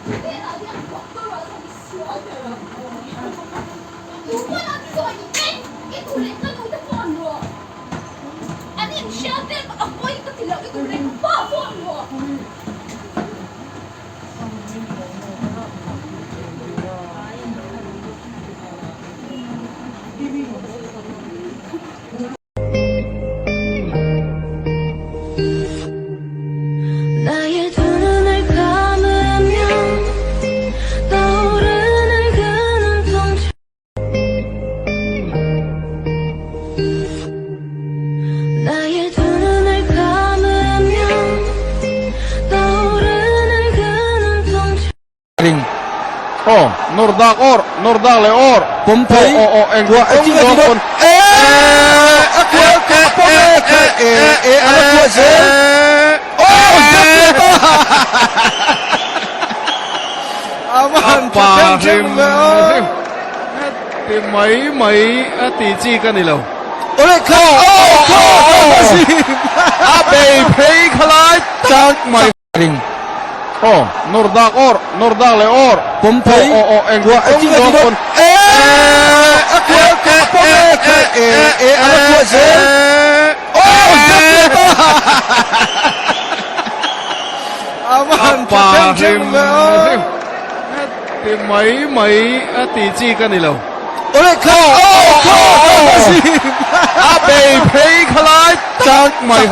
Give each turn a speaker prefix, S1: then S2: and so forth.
S1: 내가 그냥 막 돌아서기 싫어하더라고. 누구나 좋아 이게 돌리까 누구나 좋아. 아니 시합에 ako ikut sila ikut mereka bawa lo.
S2: 나의 두 눈을 감으면 떠오르는 그 눈동자 나의 두 눈을 감으면 떠오르는 그 눈동자
S3: Oh, Nurdak or, Nurdak le or.
S4: Pompei.
S3: Gua
S4: Tiga tidak. Anak tua Zel. Aman.
S3: Thì mấy tỷ chi cái này đâu.
S4: Oleh kau.
S3: Abe pay kalai tak mai. Oh, Nurdak or, Nurdak le or.
S4: Pompei.
S3: Gua
S4: Tiga tidak. Anak tua Zel. Aman.
S3: Thì mấy tỷ chi cái này đâu.
S4: Oleh kau.
S3: Abe pay kalai tak mai.